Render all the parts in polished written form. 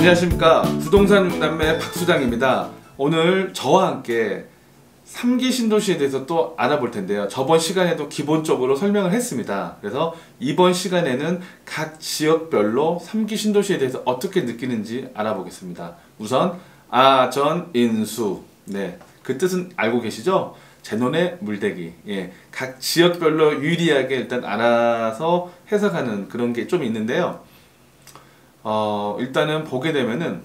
안녕하십니까, 부동산 6남매 박수장입니다. 오늘 저와 함께 3기 신도시에 대해서 또 알아볼 텐데요. 저번 시간에도 기본적으로 설명을 했습니다. 그래서 이번 시간에는 각 지역별로 3기 신도시에 대해서 어떻게 느끼는지 알아보겠습니다. 우선 아전인수, 네, 그 뜻은 알고 계시죠? 제논의 물대기. 예, 각 지역별로 유리하게 일단 알아서 해석하는 그런 게 좀 있는데요. 일단은 보게 되면은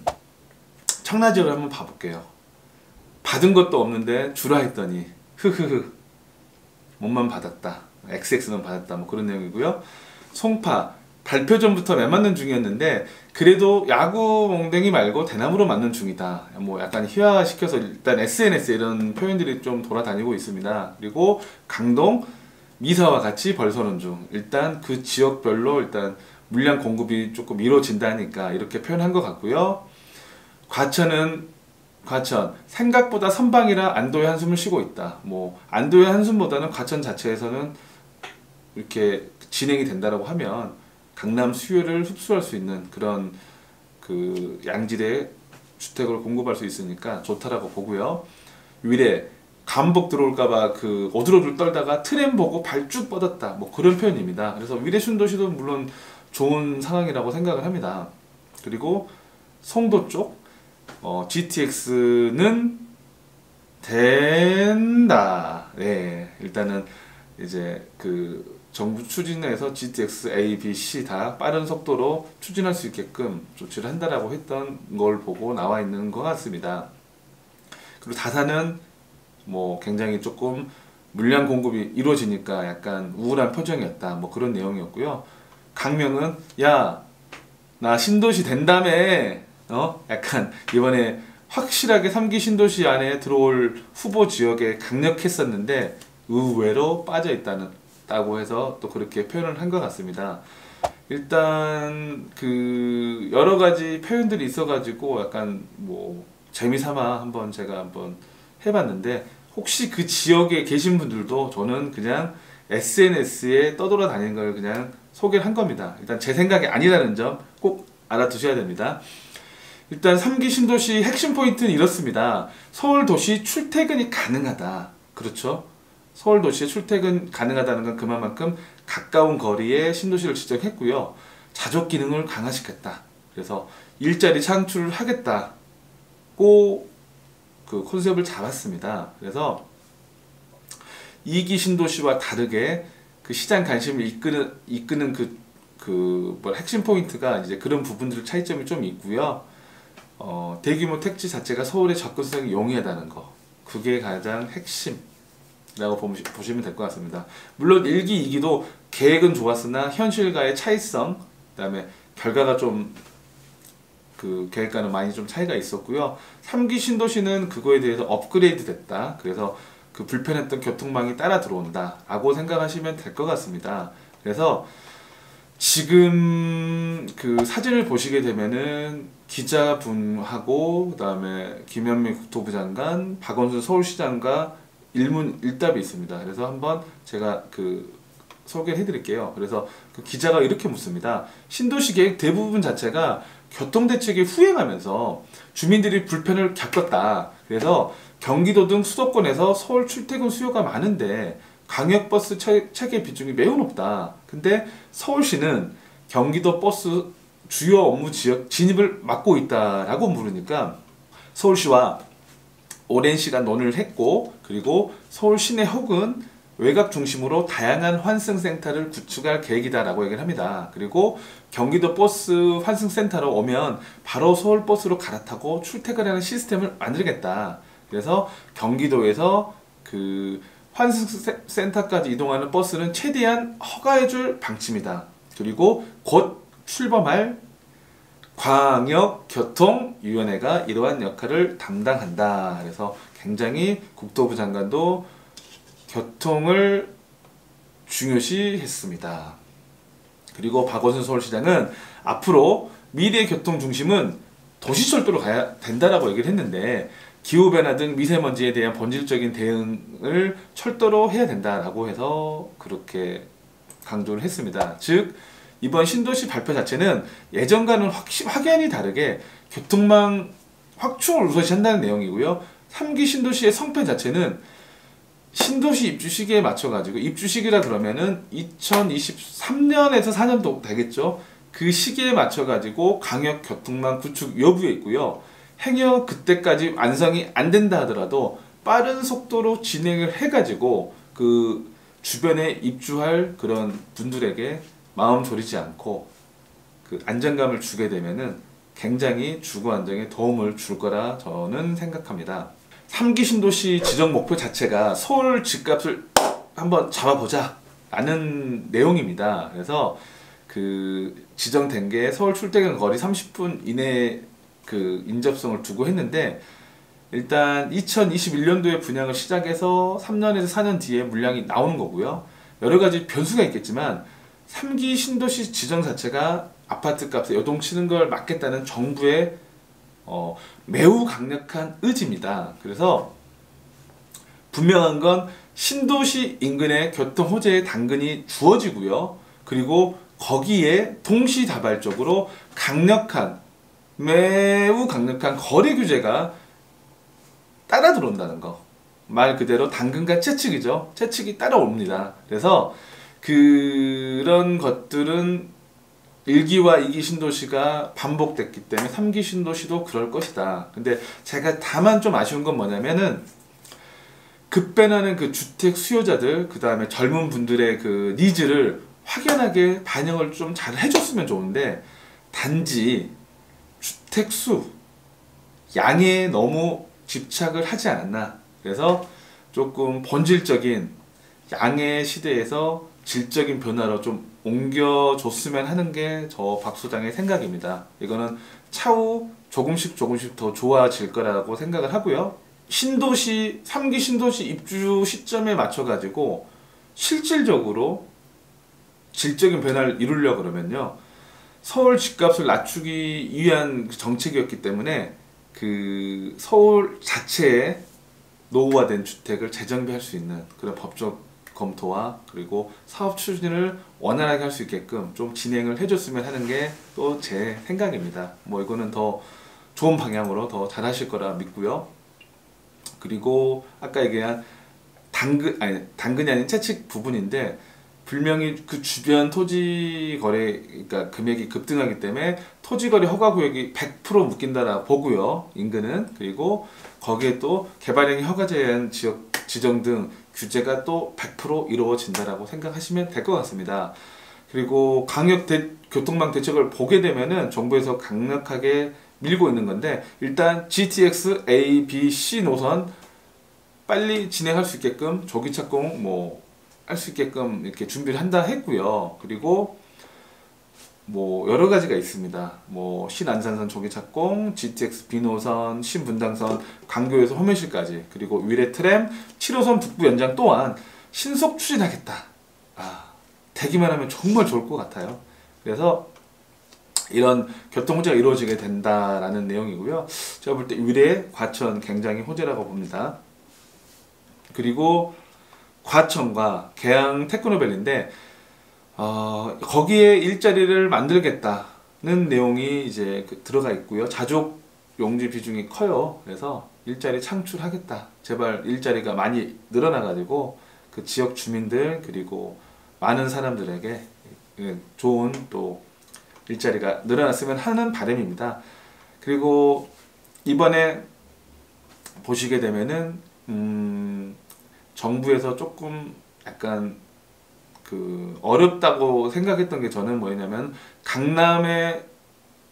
청라 지역을 한번 봐볼게요. 받은 것도 없는데 주라 했더니 흐흐흐 몸만 받았다, XX는 받았다, 뭐 그런 내용이고요. 송파 발표 전부터 매맞는 중이었는데 그래도 야구 몽댕이 말고 대나무로 맞는 중이다, 뭐 약간 희화시켜서 일단 SNS에 이런 표현들이 좀 돌아다니고 있습니다. 그리고 강동 미사와 같이 벌서는 중, 일단 그 지역별로 일단 물량 공급이 조금 이루어진다니까 이렇게 표현한 것 같고요. 과천 생각보다 선방이라 안도의 한숨을 쉬고 있다. 뭐 안도의 한숨보다는 과천 자체에서는 이렇게 진행이 된다라고 하면 강남 수요를 흡수할 수 있는 그런 그 양질의 주택을 공급할 수 있으니까 좋다라고 보고요. 위례 감복 들어올까봐 그 오들오들 떨다가 트램 보고 발 쭉 뻗었다, 뭐 그런 표현입니다. 그래서 위례 신도시도 물론 좋은 상황이라고 생각을 합니다. 그리고 송도 쪽 GTX는 된다. 네, 일단은 이제 그 정부 추진에서 GTX A, B, C 다 빠른 속도로 추진할 수 있게끔 조치를 한다라고 했던 걸 보고 나와 있는 것 같습니다. 그리고 다산은 뭐 굉장히 조금 물량 공급이 이루어지니까 약간 우울한 표정이었다, 뭐 그런 내용이었고요. 강명은 야, 나 신도시 된다며, 약간 이번에 확실하게 3기 신도시 안에 들어올 후보 지역에 강력했었는데 의외로 빠져있다고 해서 또 그렇게 표현을 한 것 같습니다. 일단 그 여러 가지 표현들이 있어가지고 약간 뭐 재미삼아 제가 한번 해봤는데, 혹시 그 지역에 계신 분들도 저는 그냥 SNS에 떠돌아다니는 걸 그냥 소개를 한 겁니다. 일단 제 생각이 아니라는 점 꼭 알아두셔야 됩니다. 일단 3기 신도시 핵심 포인트는 이렇습니다. 서울도시 출퇴근이 가능하다. 그렇죠? 서울도시에 출퇴근 가능하다는 건 그만큼 가까운 거리에 신도시를 지정했고요. 자족 기능을 강화시켰다. 그래서 일자리 창출을 하겠다고 그 컨셉을 잡았습니다. 그래서 2기 신도시와 다르게 그 시장 관심을 이끄는 핵심 포인트가 이제 그런 부분들 차이점이 좀 있고요. 대규모 택지 자체가 서울의 접근성이 용이하다는 거, 그게 가장 핵심이라고 보시면 될 것 같습니다. 물론 1기, 2기도 계획은 좋았으나 현실과의 차이성, 그 다음에 결과가 좀 그 계획과는 많이 좀 차이가 있었고요. 3기 신도시는 그거에 대해서 업그레이드 됐다. 그래서 그 불편했던 교통망이 따라 들어온다 라고 생각하시면 될 것 같습니다. 그래서 지금 그 사진을 보시게 되면은 기자분하고 그 다음에 김현미 국토부 장관, 박원순 서울시장과 일문일답이 있습니다. 그래서 한번 제가 그 소개를 해드릴게요. 그래서 그 기자가 이렇게 묻습니다. 신도시 계획 대부분 자체가 교통대책이 후행하면서 주민들이 불편을 겪었다. 그래서 경기도 등 수도권에서 서울 출퇴근 수요가 많은데 광역버스 체계 비중이 매우 높다. 근데 서울시는 경기도 버스 주요 업무 지역 진입을 막고 있다라고 물으니까 서울시와 오랜 시간 논의를 했고, 그리고 서울 시내 혹은 외곽 중심으로 다양한 환승센터를 구축할 계획이다라고 얘기를 합니다. 그리고 경기도 버스 환승센터로 오면 바로 서울버스로 갈아타고 출퇴근하는 시스템을 만들겠다. 그래서 경기도에서 그 환승센터까지 이동하는 버스는 최대한 허가해줄 방침이다. 그리고 곧 출범할 광역교통위원회가 이러한 역할을 담당한다. 그래서 굉장히 국토부 장관도 교통을 중요시 했습니다. 그리고 박원순 서울시장은 앞으로 미래의 교통 중심은 도시철도로 가야 된다라고 얘기를 했는데, 기후변화 등 미세먼지에 대한 본질적인 대응을 철도로 해야 된다라고 해서 그렇게 강조를 했습니다. 즉 이번 신도시 발표 자체는 예전과는 확연히 다르게 교통망 확충을 우선시한다는 내용이고요. 3기 신도시의 성패 자체는 신도시 입주 시기에 맞춰가지고, 입주 시기라 그러면은 2023년에서 4년도 되겠죠. 그 시기에 맞춰가지고 강역 교통망 구축 여부에 있고요. 행여 그때까지 완성이 안 된다 하더라도 빠른 속도로 진행을 해가지고 그 주변에 입주할 그런 분들에게 마음 졸이지 않고 그 안정감을 주게 되면은 굉장히 주거 안정에 도움을 줄 거라 저는 생각합니다. 3기 신도시 지정 목표 자체가 서울 집값을 한번 잡아보자 라는 내용입니다. 그래서 그 지정된 게 서울 출퇴근 거리 30분 이내 그 인접성을 두고 했는데, 일단 2021년도에 분양을 시작해서 3년에서 4년 뒤에 물량이 나오는 거고요. 여러 가지 변수가 있겠지만 3기 신도시 지정 자체가 아파트 값에 요동치는 걸 막겠다는 정부의 매우 강력한 의지입니다. 그래서 분명한 건 신도시 인근의 교통 호재의 당근이 주어지고요. 그리고 거기에 동시다발적으로 매우 강력한 거리 규제가 따라 들어온다는 거. 말 그대로 당근과 채찍이죠. 채찍이 따라옵니다. 그래서 그런 것들은 1기와 2기 신도시가 반복됐기 때문에 3기 신도시도 그럴 것이다. 근데 제가 다만 좀 아쉬운 건 뭐냐면은 급변하는 그 주택 수요자들, 그 다음에 젊은 분들의 그 니즈를 확연하게 반영을 좀 잘 해줬으면 좋은데, 단지 주택 수, 양에 너무 집착을 하지 않았나. 그래서 조금 본질적인 양의 시대에서 질적인 변화로 좀 옮겨줬으면 하는 게 저 박 소장의 생각입니다. 이거는 차후 조금씩 더 좋아질 거라고 생각을 하고요. 신도시, 3기 신도시 입주 시점에 맞춰가지고 실질적으로 질적인 변화를 이루려고 그러면요, 서울 집값을 낮추기 위한 정책이었기 때문에 그 서울 자체에 노후화된 주택을 재정비할 수 있는 그런 법적 검토와 그리고 사업 추진을 원활하게 할 수 있게끔 좀 진행을 해줬으면 하는 게 또 제 생각입니다. 뭐 이거는 더 좋은 방향으로 더 잘하실 거라 믿고요. 그리고 아까 얘기한 당근이 아닌 채찍 부분인데, 분명히 그 주변 토지 거래, 그러니까 금액이 급등하기 때문에 토지 거래 허가 구역이 100% 묶인다라고 보고요. 인근은. 그리고 거기에 또 개발행위 허가 제한 지역 지정 등 규제가 또 100% 이루어진다라고 생각하시면 될 것 같습니다. 그리고 강력 교통망 대책을 보게 되면은 정부에서 강력하게 밀고 있는 건데, 일단 GTX A, B, C 노선 빨리 진행할 수 있게끔 조기 착공 할 수 있게끔 이렇게 준비를 한다 했고요. 그리고 뭐 여러 가지가 있습니다. 뭐 신안산선 조기 착공, GTX B 노선, 신분당선, 광교에서 호면실까지, 그리고 위례 트램 7호선 북부 연장 또한 신속 추진하겠다. 되기만 하면 정말 좋을 것 같아요. 그래서 이런 교통 호재가 이루어지게 된다라는 내용이고요. 제가 볼 때 위례, 과천 굉장히 호재라고 봅니다. 그리고 과천과 계양 테크노밸리인데, 거기에 일자리를 만들겠다는 내용이 이제 들어가 있고요. 자족 용지 비중이 커요. 그래서 일자리 창출하겠다. 제발 일자리가 많이 늘어나가지고 그 지역 주민들 그리고 많은 사람들에게 좋은 또 일자리가 늘어났으면 하는 바람입니다. 그리고 이번에 보시게 되면은 정부에서 조금 약간 그 어렵다고 생각했던 게, 저는 뭐냐면 강남의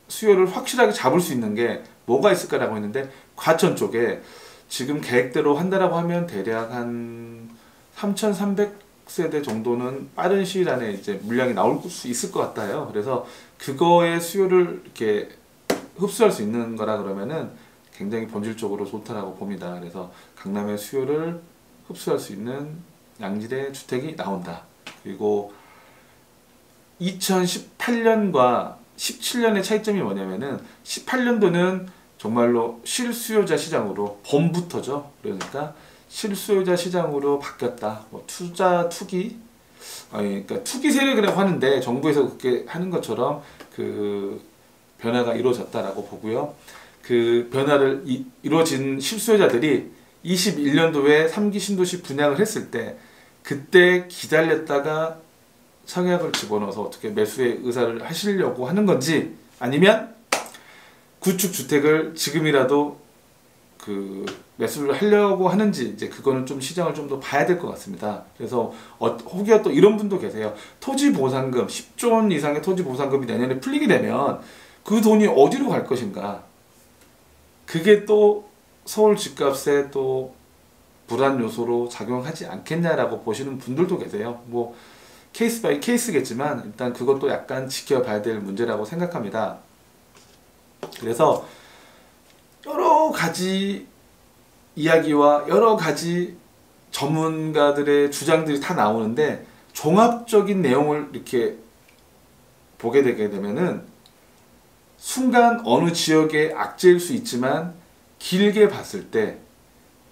수요를 확실하게 잡을 수 있는 게 뭐가 있을까라고 했는데, 과천 쪽에 지금 계획대로 한다라고 하면 대략 한 3,300세대 정도는 빠른 시일 안에 이제 물량이 나올 수 있을 것 같아요. 그래서 그거의 수요를 이렇게 흡수할 수 있는 거라 그러면은 굉장히 본질적으로 좋다라고 봅니다. 그래서 강남의 수요를 흡수할 수 있는 양질의 주택이 나온다. 그리고 2018년과 17년의 차이점이 뭐냐면은, 18년도는 정말로 실수요자 시장으로 봄부터죠. 그러니까 실수요자 시장으로 바뀌었다. 뭐 그러니까 투기 세력이라고 하는데, 정부에서 그렇게 하는 것처럼 그 변화가 이루어졌다라고 보고요. 그 변화를 이루어진 실수요자들이 21년도에 3기 신도시 분양을 했을 때 그때 기다렸다가 청약을 집어넣어서 어떻게 매수의 의사를 하시려고 하는 건지, 아니면 구축 주택을 지금이라도 그 매수를 하려고 하는지, 이제 그거는 좀 시장을 좀 더 봐야 될 것 같습니다. 그래서 혹여 또 이런 분도 계세요. 토지 보상금 10조 원 이상의 토지 보상금이 내년에 풀리게 되면 그 돈이 어디로 갈 것인가? 그게 또 서울 집값에 또 불안 요소로 작용하지 않겠냐라고 보시는 분들도 계세요. 뭐 케이스 바이 케이스겠지만 일단 그것도 약간 지켜봐야 될 문제라고 생각합니다. 그래서 여러 가지 이야기와 여러 가지 전문가들의 주장들이 다 나오는데 종합적인 내용을 이렇게 보게 되게 되면은 순간 어느 지역의 악재일 수 있지만 길게 봤을 때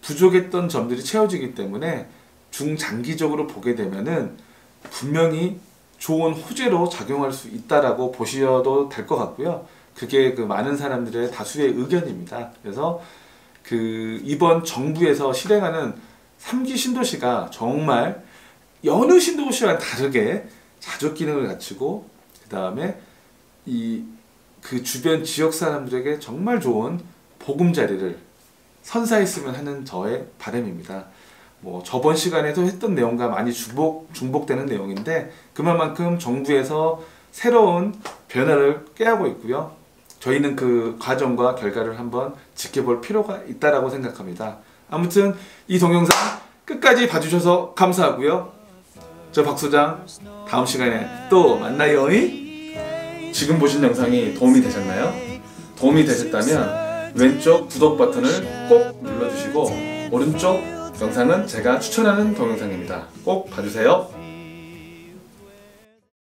부족했던 점들이 채워지기 때문에 중장기적으로 보게 되면은 분명히 좋은 호재로 작용할 수 있다라고 보셔도 될 것 같고요. 그게 그 많은 사람들의 다수의 의견입니다. 그래서 그 이번 정부에서 실행하는 3기 신도시가 정말 여느 신도시와는 다르게 자족 기능을 갖추고, 그 다음에 그 주변 지역 사람들에게 정말 좋은 보금자리를 선사했으면 하는 저의 바람입니다. 뭐 저번 시간에도 했던 내용과 많이 중복되는 내용인데 그만큼 정부에서 새로운 변화를 꾀하고 있고요. 저희는 그 과정과 결과를 한번 지켜볼 필요가 있다라고 생각합니다. 아무튼 이 동영상 끝까지 봐주셔서 감사하고요. 저 박소장 다음 시간에 또 만나요. 지금 보신 영상이 도움이 되셨나요? 도움이 되셨다면 왼쪽 구독 버튼을 꼭 눌러주시고, 오른쪽 영상은 제가 추천하는 동영상입니다. 꼭 봐주세요.